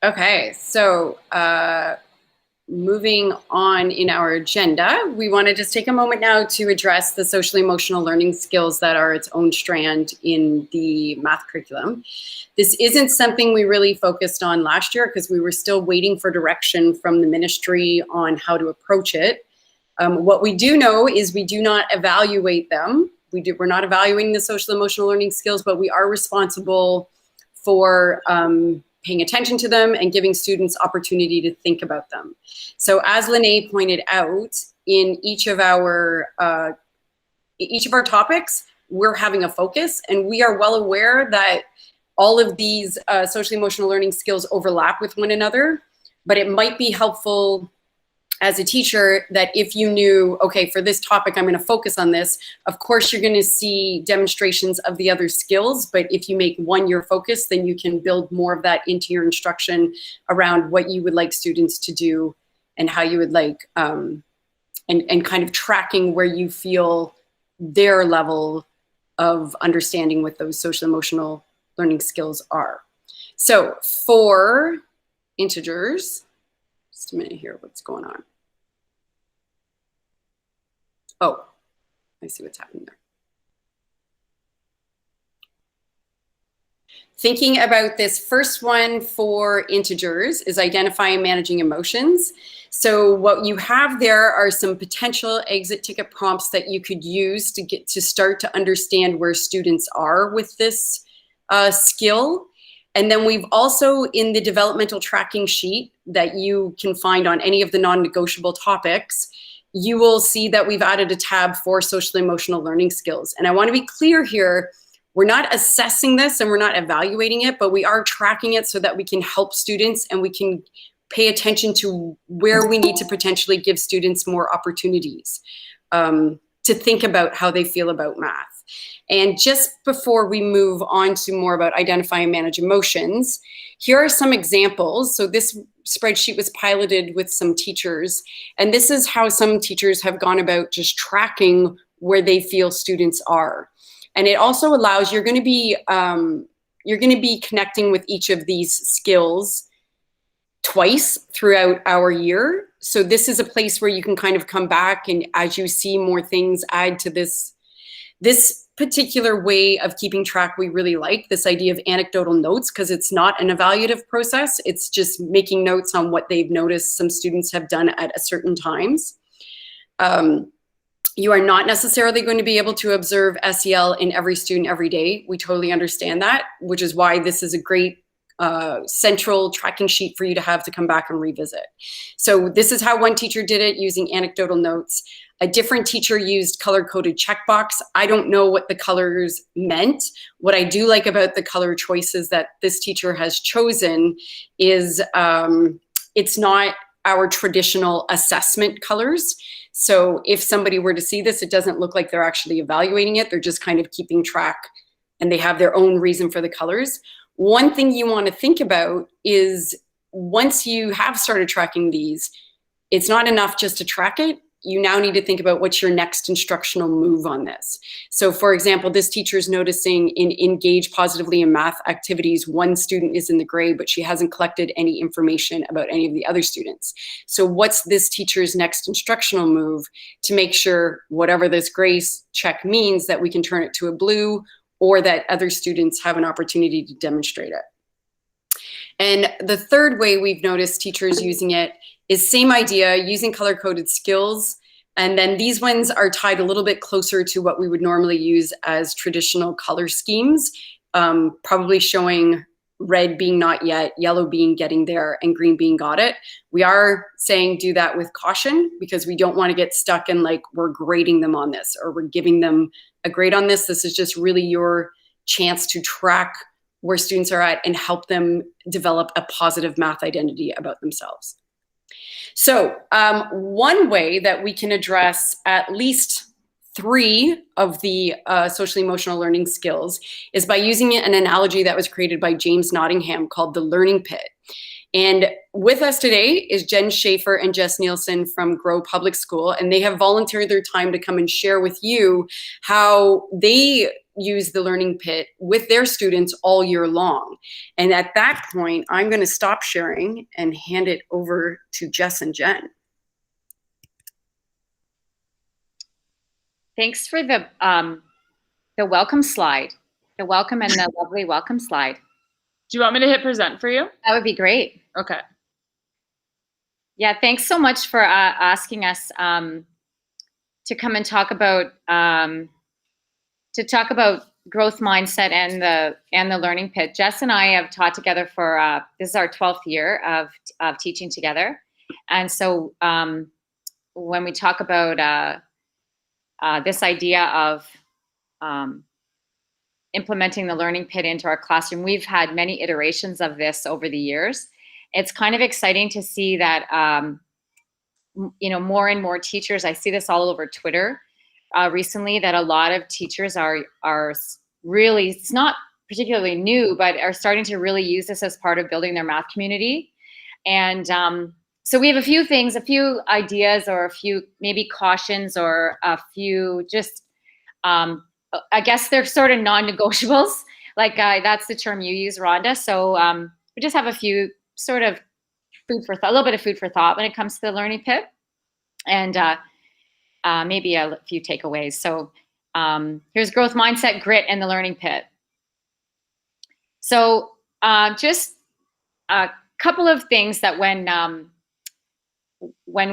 Okay, so moving on in our agenda, we want to just take a moment now to address the social emotional learning skills that are its own strand in the math curriculum. This isn't something we really focused on last year because we were still waiting for direction from the ministry on how to approach it. What we do know is we do not evaluate them. We're not evaluating the social emotional learning skills, but we are responsible for paying attention to them and giving students opportunity to think about them. So as Lene pointed out, in each of our topics, we're having a focus, and we are well aware that all of these social emotional learning skills overlap with one another, but it might be helpful as a teacher that if you knew, okay, for this topic, I'm going to focus on this. Of course, you're going to see demonstrations of the other skills, but if you make one your focus, then you can build more of that into your instruction around what you would like students to do and how you would like, and kind of tracking where you feel their level of understanding what those social emotional learning skills are. So for integers, just a minute here, what's going on? Oh, I see what's happening there. Thinking about this first one for integers is identifying and managing emotions. So what you have there are some potential exit ticket prompts that you could use to start to understand where students are with this skill. And then we've also, in the developmental tracking sheet that you can find on any of the non-negotiable topics, you will see that we've added a tab for social emotional learning skills. And I want to be clear here, we're not assessing this and we're not evaluating it, but we are tracking it so that we can help students and we can pay attention to where we need to potentially give students more opportunities to think about how they feel about math. And just before we move on to more about identify and manage emotions, here are some examples. So this spreadsheet was piloted with some teachers, and this is how some teachers have gone about just tracking where they feel students are. And it also allows, you're going to be connecting with each of these skills twice throughout our year. So this is a place where you can kind of come back and as you see more things add to this particular way of keeping track. We really like this idea of anecdotal notes because it's not an evaluative process. It's just making notes on what they've noticed some students have done at a certain times. You are not necessarily going to be able to observe SEL in every student every day. We totally understand that, which is why this is a great central tracking sheet for you to have to come back and revisit. So this is how one teacher did it using anecdotal notes. A different teacher used color-coded checkbox. I don't know what the colors meant. What I do like about the color choices that this teacher has chosen is it's not our traditional assessment colors. So if somebody were to see this, it doesn't look like they're actually evaluating it. They're just kind of keeping track and they have their own reason for the colors. One thing you want to think about is once you have started tracking these, it's not enough just to track it. You now need to think about what's your next instructional move on this. So for example, this teacher is noticing in engage positively in math activities, one student is in the gray, but she hasn't collected any information about any of the other students. So what's this teacher's next instructional move to make sure whatever this gray check means that we can turn it to a blue or that other students have an opportunity to demonstrate it. And the third way we've noticed teachers using it is same idea, using color-coded skills. And then these ones are tied a little bit closer to what we would normally use as traditional color schemes, probably showing red being not yet, yellow being getting there, and green being got it. We are saying do that with caution because we don't want to get stuck in like we're grading them on this or we're giving them a grade on this. This is just really your chance to track where students are at and help them develop a positive math identity about themselves. So one way that we can address at least 3 of the social emotional learning skills is by using an analogy that was created by James Nottingham called the learning pit. And with us today is Jen Schaefer and Jess Nielsen from Grow Public School, and they have volunteered their time to come and share with you how they use the learning pit with their students all year long. And at that point, I'm going to stop sharing and hand it over to Jess and Jen. Thanks for the welcome slide, the welcome and the lovely welcome slide. Do you want me to hit present for you? That would be great. Okay. Yeah, thanks so much for asking us to come and talk about growth mindset and the learning pit. Jess and I have taught together for this is our 12th year of teaching together, and so when we talk about this idea of implementing the learning pit into our classroom, we've had many iterations of this over the years. It's kind of exciting to see that more and more teachers. I see this all over Twitter recently, that a lot of teachers are really, it's not particularly new, but are starting to really use this as part of building their math community. And so we have a few things, a few ideas, or a few maybe cautions, or a few just I guess they're sort of non-negotiables. Like that's the term you use, Rhonda. So we just have a few sort of food for thought, a little bit of food for thought when it comes to the learning pit, and maybe a few takeaways. So here's growth mindset, grit, and the learning pit. So just a couple of things that when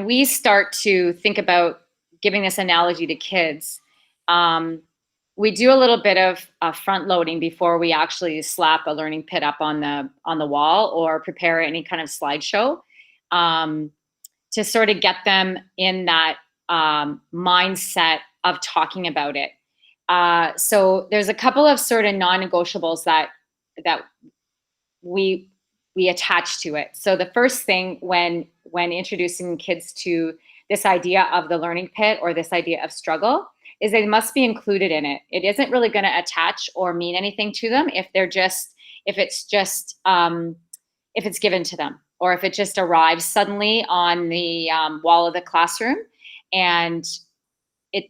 we start to think about giving this analogy to kids, we do a little bit of front loading before we actually slap a learning pit up on the wall or prepare any kind of slideshow to sort of get them in that mindset of talking about it. So there's a couple of sort of non-negotiables that we attach to it. So the first thing when introducing kids to this idea of the learning pit or this idea of struggle is they must be included in it. It isn't really going to attach or mean anything to them if it's given to them, or if it just arrives suddenly on the wall of the classroom and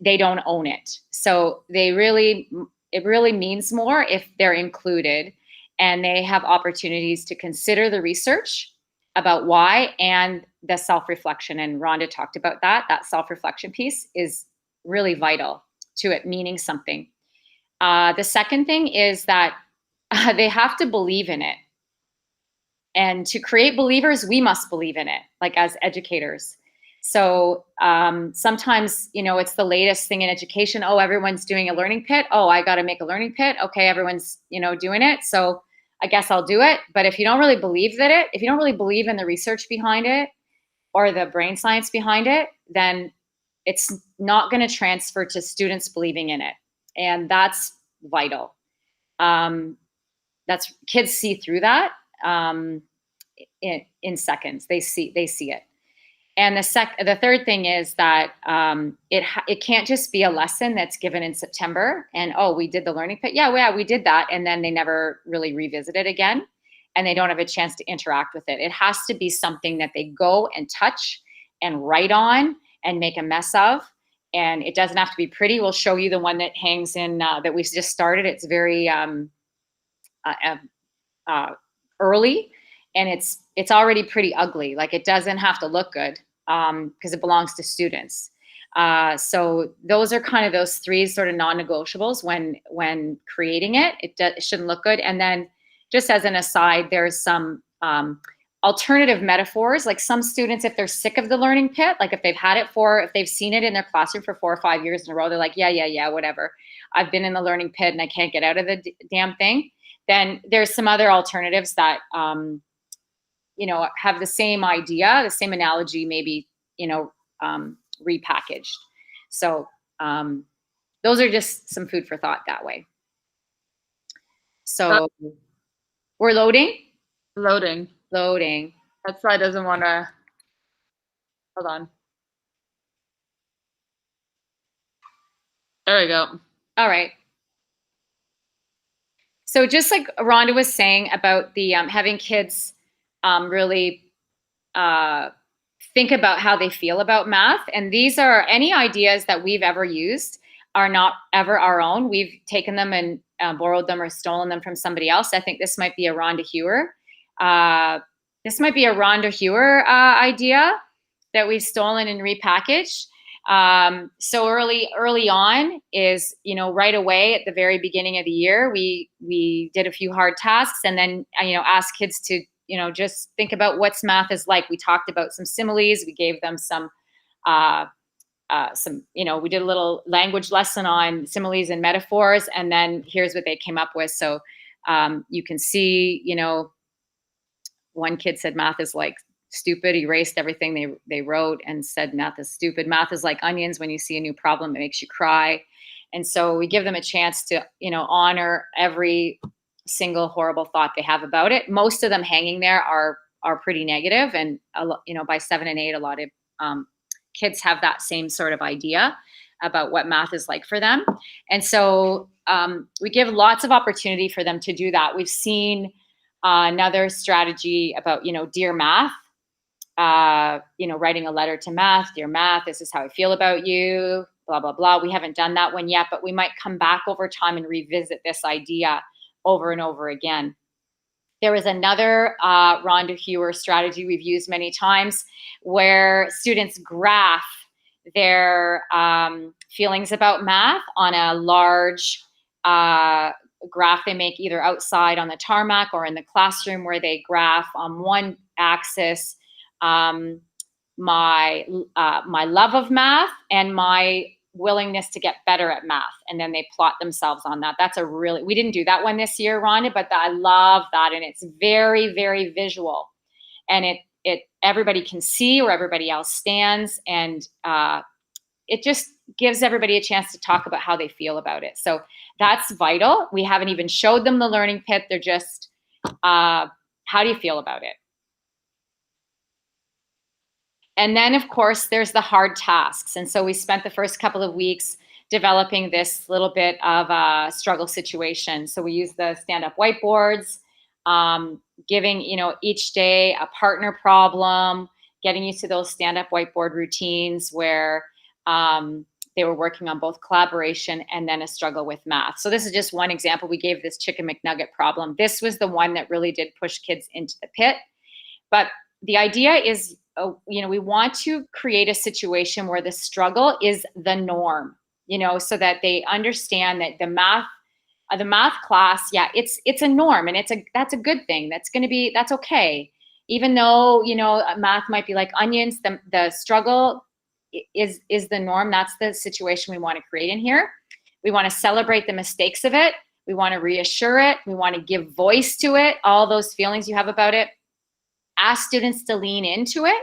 they don't own it. So it really means more if they're included and they have opportunities to consider the research about why and the self-reflection. And Rhonda talked about that. That self-reflection piece is really vital to it meaning something. The second thing is that they have to believe in it. And to create believers, we must believe in it, like as educators. So sometimes, it's the latest thing in education. Oh, everyone's doing a learning pit. Oh, I got to make a learning pit. Okay, everyone's, doing it. So I guess I'll do it. But if you don't really believe if you don't really believe in the research behind it or the brain science behind it, then it's not going to transfer to students believing in it. And that's vital. Kids see through that in seconds. They see it. And the third thing is that it can't just be a lesson that's given in September and, oh, we did the learning pit. Yeah, we did that. And then they never really revisit it again. And they don't have a chance to interact with it. It has to be something that they go and touch and write on and make a mess of. And it doesn't have to be pretty. We'll show you the one that hangs in that we just started. It's very early, and it's already pretty ugly. Like, it doesn't have to look good because it belongs to students. So those are kind of those three sort of non-negotiables when creating it. It shouldn't look good. And then just as an aside, there's some alternative metaphors. Like, some students, if they're sick of the learning pit, like if they've seen it in their classroom for 4 or 5 years in a row, they're like, yeah, whatever. I've been in the learning pit and I can't get out of the damn thing. Then there's some other alternatives that, have the same idea, the same analogy, maybe, repackaged. So those are just some food for thought that way. So we're loading. That slide doesn't want to, hold on. There we go. All right. So just like Rhonda was saying about the having kids really think about how they feel about math, and these are any ideas that we've ever used are not ever our own. We've taken them and borrowed them or stolen them from somebody else. I think this might be a Rhonda Hewer. Idea that we've stolen and repackaged. So early on is, right away at the very beginning of the year, we did a few hard tasks, and then, asked kids to, just think about what's math is like. We talked about some similes. We gave them we did a little language lesson on similes and metaphors, and then here's what they came up with. So you can see, one kid said math is like stupid, erased everything they wrote and said math is stupid. Math is like onions. When you see a new problem, it makes you cry. And so we give them a chance to, honor every single horrible thought they have about it. Most of them hanging there are pretty negative, and by 7 and 8, a lot of kids have that same sort of idea about what math is like for them. And so we give lots of opportunity for them to do that. We've seen another strategy about, dear math, writing a letter to math. Dear math, this is how I feel about you, blah, blah, blah. We haven't done that one yet, but we might come back over time and revisit this idea over and over again. There was another Rhonda Hewer strategy we've used many times, where students graph their feelings about math on a large graph they make either outside on the tarmac or in the classroom, where they graph on one axis my love of math and my willingness to get better at math, and then they plot themselves on that. We didn't do that one this year, Rhonda, but I love that, and it's very, very visual, and it everybody can see where everybody else stands, and it just gives everybody a chance to talk about how they feel about it. So that's vital. We haven't even showed them the learning pit. They're just, how do you feel about it? And then, of course, there's the hard tasks. And so we spent the first couple of weeks developing this little bit of a struggle situation. So we used the stand-up whiteboards, giving, each day a partner problem, getting used to those stand-up whiteboard routines where they were working on both collaboration and then a struggle with math. So this is just one example. We gave this chicken McNugget problem. This was the one that really did push kids into the pit. But the idea is, we want to create a situation where the struggle is the norm, so that they understand that the math class, it's a norm, and that's a good thing. That's okay. Even though, math might be like onions, the struggle is the norm. That's the situation we want to create in here. We want to celebrate the mistakes of it. We want to reassure it. We want to give voice to it, all those feelings you have about it. Ask students to lean into it,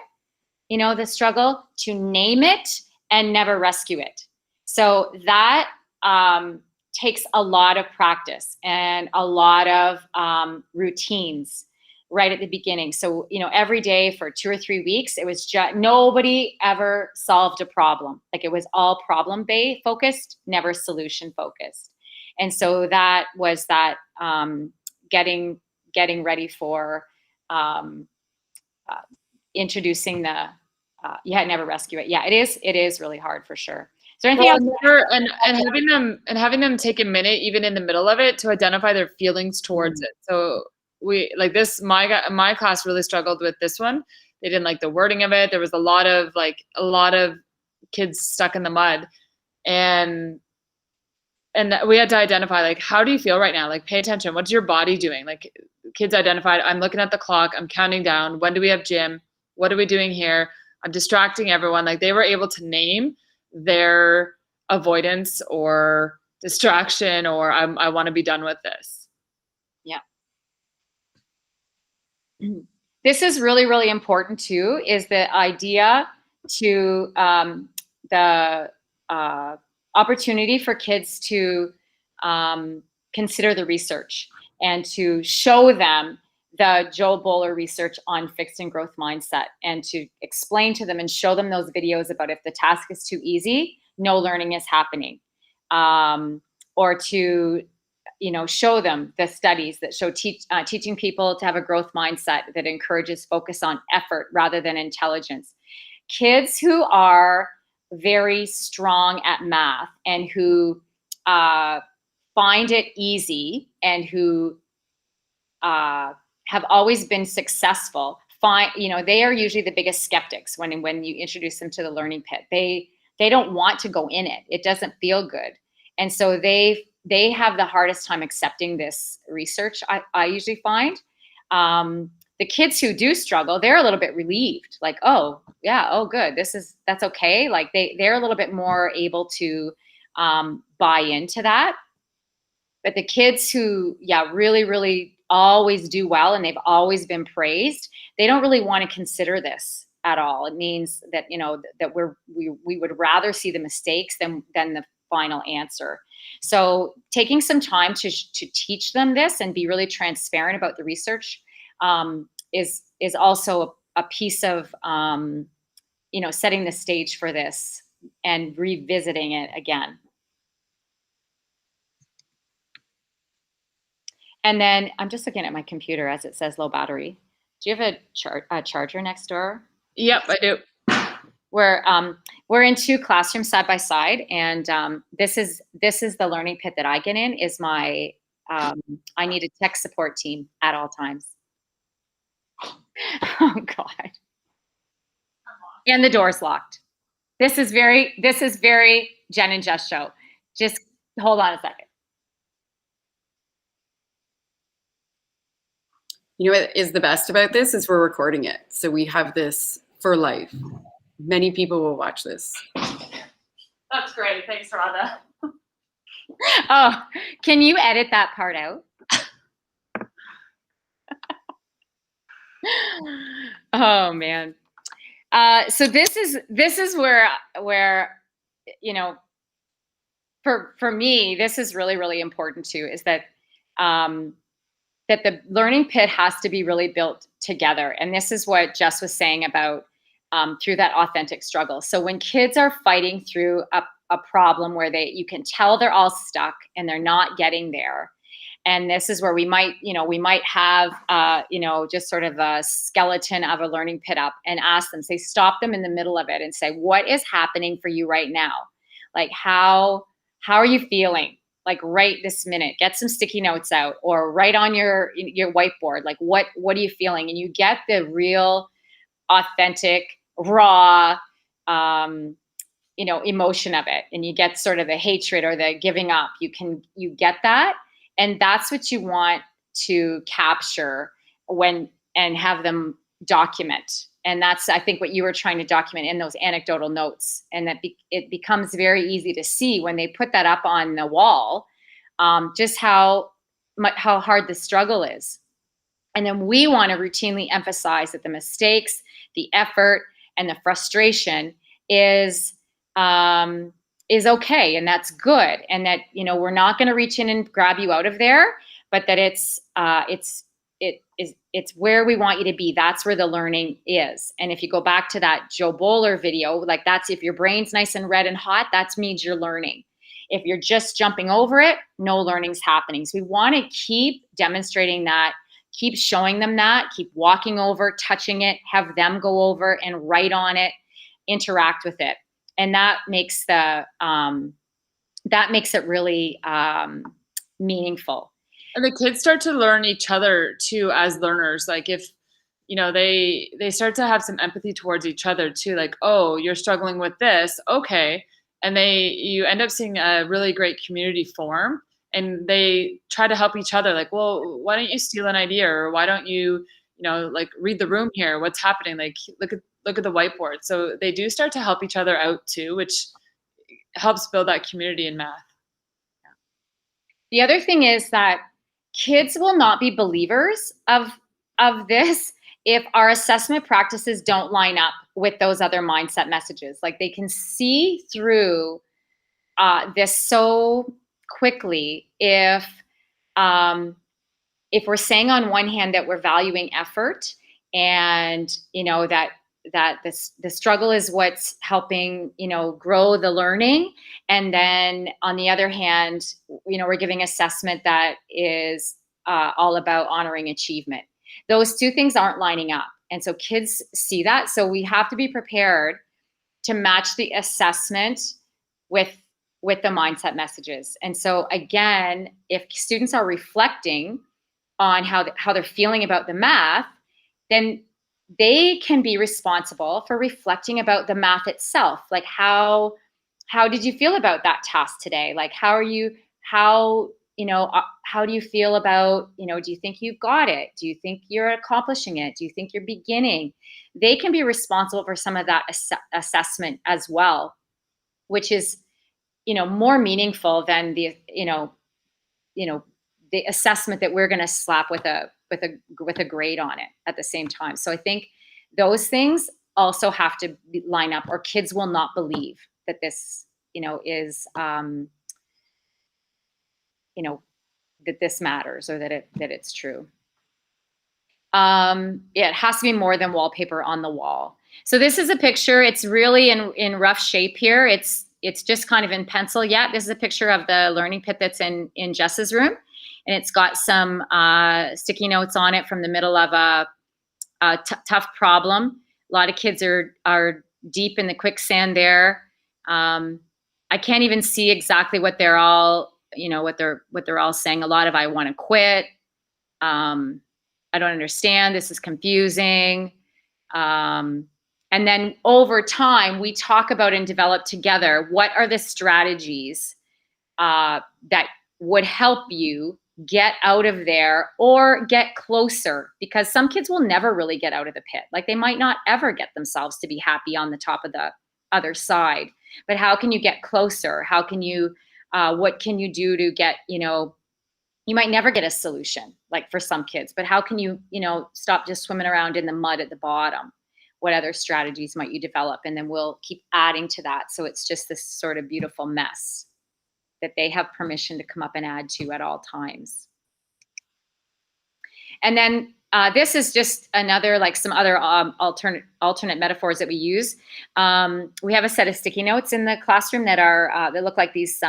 the struggle, to name it and never rescue it. So that takes a lot of practice and a lot of routines right at the beginning. So, every day for 2 or 3 weeks, it was just, nobody ever solved a problem. Like, it was all problem-based focused, never solution focused. And so that was that getting ready for introducing the never rescue it. Yeah, it is really hard for sure. Is there anything else? And having them take a minute, even in the middle of it, to identify their feelings towards it. So we like this. My class really struggled with this one. They didn't like the wording of it. There was a lot of kids stuck in the mud, and we had to identify, like, how do you feel right now? Like, pay attention. What's your body doing? Like, kids identified, I'm looking at the clock. I'm counting down. When do we have gym? What are we doing here? I'm distracting everyone. Like, they were able to name their avoidance or distraction, or I want to be done with this. Yeah. This is really, really important too, is the idea to the opportunity for kids to consider the research and to show them the Joe Boller research on fixed and growth mindset, and to explain to them and show them those videos about if the task is too easy, no learning is happening. Or to, show them the studies that show teaching people to have a growth mindset that encourages focus on effort rather than intelligence. Kids who are very strong at math and who find it easy and who have always been successful, they are usually the biggest skeptics when you introduce them to the learning pit. They don't want to go in it. It doesn't feel good. And so they have the hardest time accepting this research, I usually find. The kids who do struggle, they're a little bit relieved, like, oh yeah, oh good, that's okay. Like they're a little bit more able to buy into that. But the kids who, really, really always do well and they've always been praised, they don't really want to consider this at all. It means that, that we would rather see the mistakes than the final answer. So taking some time to teach them this and be really transparent about the research is also a piece of, setting the stage for this and revisiting it again. And then I'm just looking at my computer as it says low battery. Do you have a charger next door? Yep, I do. We're in two classrooms side by side, and this is the learning pit that I get in. Is my I need a tech support team at all times. Oh God! And the door's locked. This is very Jen and Jess show. Just hold on a second. You know what is the best about this is we're recording it. So we have this for life. Many people will watch this. That's great. Thanks, Radha. Oh, can you edit that part out? Oh man. So this is where for me, this is really, really important too, is that that the learning pit has to be really built together. And this is what Jess was saying about through that authentic struggle. So when kids are fighting through a problem where you can tell they're all stuck and they're not getting there. And this is where we might have, just sort of a skeleton of a learning pit up and ask them, stop them in the middle of it and say, what is happening for you right now? Like, how are you feeling? Like right this minute, get some sticky notes out or write on your whiteboard. Like what are you feeling? And you get the real, authentic, raw, emotion of it. And you get sort of the hatred or the giving up. You get that. And that's what you want to capture and have them document. And that's, I think, what you were trying to document in those anecdotal notes. And that it becomes very easy to see when they put that up on the wall, just how hard the struggle is. And then we want to routinely emphasize that the mistakes, the effort, and the frustration is okay, and that's good, and that we're not going to reach in and grab you out of there, but that it's where we want you to be. That's where the learning is. And if you go back to that Joe Bowler video, like that's if your brain's nice and red and hot, that means you're learning. If you're just jumping over it, no learning's happening. So we want to keep demonstrating that, keep showing them that, keep walking over, touching it, have them go over and write on it, interact with it. And that makes it really meaningful. And the kids start to learn each other too as learners. Like if, they start to have some empathy towards each other too. Like, oh, you're struggling with this. Okay. And you end up seeing a really great community form, and they try to help each other. Like, well, why don't you steal an idea? Or why don't you, like read the room here? What's happening? Like, look at the whiteboard. So they do start to help each other out too, which helps build that community in math. The other thing is that kids will not be believers of this if our assessment practices don't line up with those other mindset messages. Like they can see through this so quickly if we're saying on one hand that we're valuing effort and that the struggle is what's helping grow the learning, and then on the other hand we're giving assessment that is all about honoring achievement. Those two things aren't lining up, and so kids see that. So we have to be prepared to match the assessment with the mindset messages. And so again, if students are reflecting on how they're feeling about the math, then they can be responsible for reflecting about the math itself. Like how did you feel about that task today? Like how do you feel about, do you think you've got it? Do you think you're accomplishing it? Do you think you're beginning? They can be responsible for some of that assessment as well, which is, more meaningful than the assessment that we're going to slap with a grade on it at the same time. So I think those things also have to line up, or kids will not believe that this, is, that this matters, or that it's true. It has to be more than wallpaper on the wall. So this is a picture. It's really in rough shape here. It's just kind of in pencil yet. This is a picture of the learning pit that's in Jess's room. And it's got some sticky notes on it from the middle of a tough problem. A lot of kids are deep in the quicksand there. I can't even see exactly what they're all, what they're all saying. A lot of I want to quit. I don't understand. This is confusing. And then over time, we talk about and develop together what are the strategies that would help you get out of there or get closer, because some kids will never really get out of the pit. Like they might not ever get themselves to be happy on the top of the other side. But how can you get closer? How can you, what can you do to get, you might never get a solution, like for some kids, but how can you, stop just swimming around in the mud at the bottom? What other strategies might you develop? And then we'll keep adding to that. So it's just this sort of beautiful mess that they have permission to come up and add to at all times. And then this is just another, like some other alternate metaphors that we use. We have a set of sticky notes in the classroom that are that look like these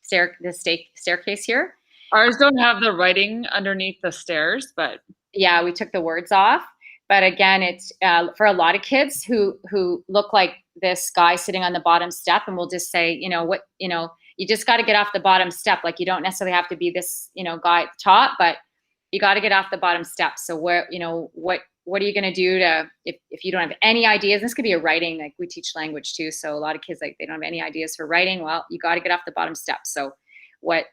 staircase here. Ours don't have the writing underneath the stairs, but yeah, we took the words off. But again, it's for a lot of kids who look like this guy sitting on the bottom step, and we'll just say, you just got to get off the bottom step. Like you don't necessarily have to be this, guy at the top, but you got to get off the bottom step. So where, what are you going to do to, if you don't have any ideas, this could be a writing, like we teach language too. So a lot of kids, like they don't have any ideas for writing. Well, you got to get off the bottom step. So what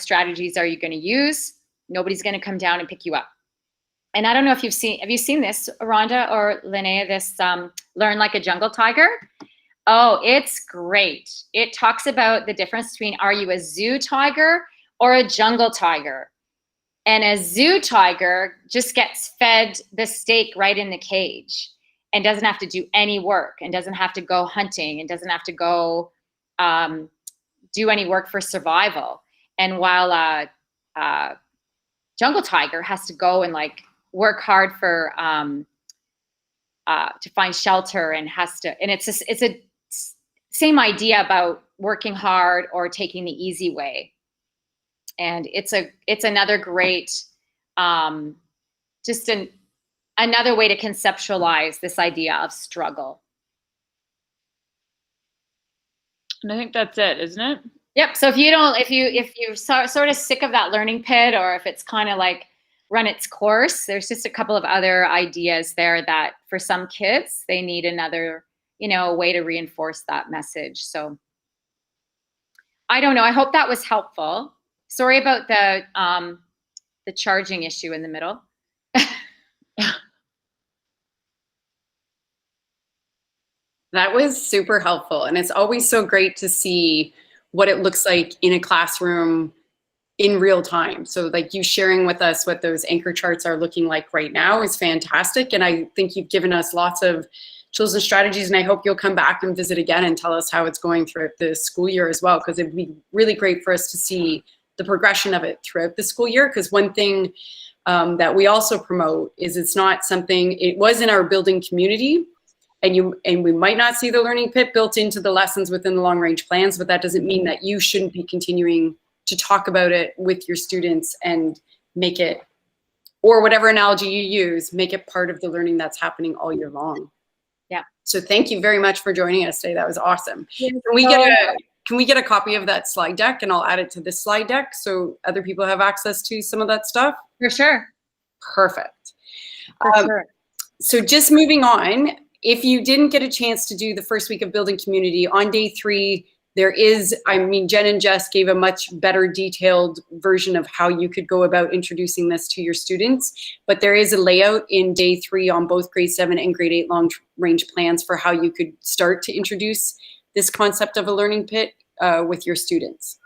strategies are you going to use? Nobody's going to come down and pick you up. And I don't know if have you seen this, Rhonda or Linnea, this Learn Like a Jungle Tiger? Oh, it's great. It talks about the difference between, are you a zoo tiger or a jungle tiger? And a zoo tiger just gets fed the steak right in the cage and doesn't have to do any work, and doesn't have to go hunting, and doesn't have to go do any work for survival. And while a jungle tiger has to go and like work hard for to find shelter, and it's a same idea about working hard or taking the easy way. And it's another great another way to conceptualize this idea of struggle. And I think that's it, isn't it? Yep. So if you're sort of sick of that learning pit, or if it's kind of like run its course, there's just a couple of other ideas there that for some kids, they need another, way to reinforce that message. So I don't know. I hope that was helpful. Sorry about the charging issue in the middle. That was super helpful. And it's always so great to see what it looks like in a classroom in real time. So like you sharing with us what those anchor charts are looking like right now is fantastic. And I think you've given us lots of tools and strategies, and I hope you'll come back and visit again and tell us how it's going throughout the school year as well, because it'd be really great for us to see the progression of it throughout the school year. Because one thing that we also promote is it's not something, it was in our building community, and we might not see the learning pit built into the lessons within the long range plans, but that doesn't mean that you shouldn't be continuing to talk about it with your students and make it, or whatever analogy you use, make it part of the learning that's happening all year long. Yeah. So thank you very much for joining us today. That was awesome. Yes, Can we get a copy of that slide deck, and I'll add it to this slide deck so other people have access to some of that stuff? For sure. Perfect. For sure. So just moving on, if you didn't get a chance to do the first week of building community, on day 3, there is, I mean, Jen and Jess gave a much better detailed version of how you could go about introducing this to your students, but there is a layout in day 3 on both grade 7 and grade 8 long range plans for how you could start to introduce this concept of a learning pit with your students.